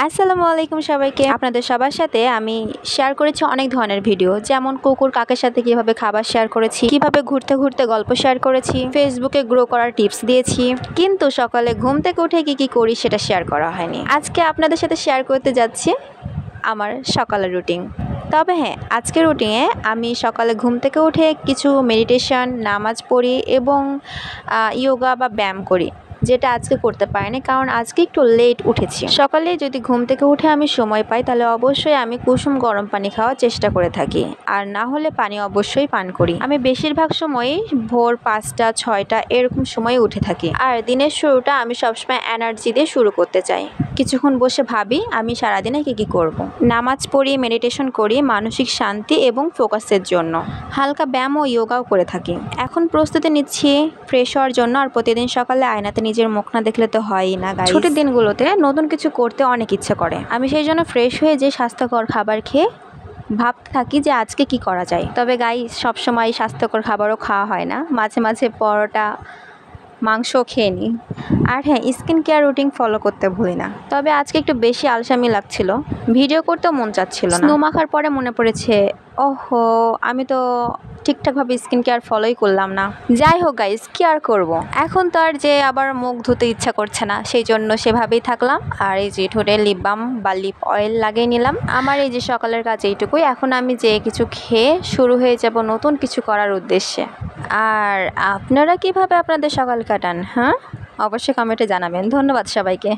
আসসালামু আলাইকুম সবাইকে। আপনাদের সবার সাথে আমি শেয়ার করেছি অনেক ধরনের ভিডিও, যেমন কুকুর কাকের সাথে কিভাবে খাবার শেয়ার করেছি, কিভাবে ঘুরতে ঘুরতে গল্প শেয়ার করেছি, ফেসবুকে গ্রো করার টিপস দিয়েছি, কিন্তু সকালে ঘুম থেকে উঠে কি করি সেটা শেয়ার করা হয়নি। আজকে আপনাদের সাথে শেয়ার করতে যাচ্ছি আমার সকালের রুটিন। তবে হ্যাঁ, আজকের রুটিনে আমি সকালে ঘুম থেকে উঠে কিছু মেডিটেশন, নামাজ পড়ি এবং ইয়োগা বা ব্যায়াম করি, যেটা আজকে করতে পারিনি কারণ আজকে একটু লেট উঠেছি। সকালে যদি ঘুম থেকে উঠে আমি সময় পাই তাহলে অবশ্যই আমি কুসুম গরম পানি খাওয়ার চেষ্টা করে থাকি, আর না হলে পানি অবশ্যই পান করি। আমি বেশিরভাগ সময়ই ভোর 5টা 6টা এরকম সময় উঠে থাকি, আর দিনের শুরুটা আমি সবসময় এনার্জি দিয়ে শুরু করতে চাই। কিছুক্ষণ বসে ভাবি আমি সারাদিনে কি করব। নামাজ পড়ি, মেডিটেশন করি মানসিক শান্তি এবং ফোকাসের জন্য। হালকা ব্যায়াম ও ইয়োগাও করে থাকি। এখন প্রস্তুতি নিচ্ছি ফ্রেশ হওয়ার জন্য, আর প্রতিদিন সকালে আয়নাতে নিজের মুখ না দেখলে তো হয়ই না গাইস। ছুটির দিনগুলোতে নতুন কিছু করতে অনেক ইচ্ছে করে। আমি সেই জন্য ফ্রেশ হয়ে যে স্বাস্থ্যকর খাবার খেয়ে ভাবতে থাকি যে আজকে কি করা যায়। তবে গাইস, সবসময় স্বাস্থ্যকর খাবারও খাওয়া হয় না, মাঝে মাঝে পরোটা মাংস খেয়ে নিই। আর হ্যাঁ, স্কিন কেয়ার রুটিন ফলো করতে ভুলি না। তবে আজকে একটু বেশি আলসামি লাগছিল, ভিডিও করতেও মন চাচ্ছিল না। স্নো মাখার পরে মনে পড়েছে, ওহো, আমি তো ঠিকঠাকভাবে স্কিন কেয়ার ফলোই করলাম না। যাই হোক গাইস, কি আর করবো, এখন তো আর যে আবার মুখ ধুতে ইচ্ছা করছে না, সেই জন্য সেভাবেই থাকলাম। আর এই যে ঠোঁটে লিপ বাম বা লিপ অয়েল লাগিয়ে নিলাম। আমার এই যে সকালের কাজ এইটুকুই। এখন আমি যে কিছু খেয়ে শুরু হয়ে যাব নতুন কিছু করার উদ্দেশ্যে। আর আপনারা কিভাবে আপনাদের সকাল কাটান, হ্যাঁ, অবশ্যই কমেন্টে জানাবেন। ধন্যবাদ সবাইকে।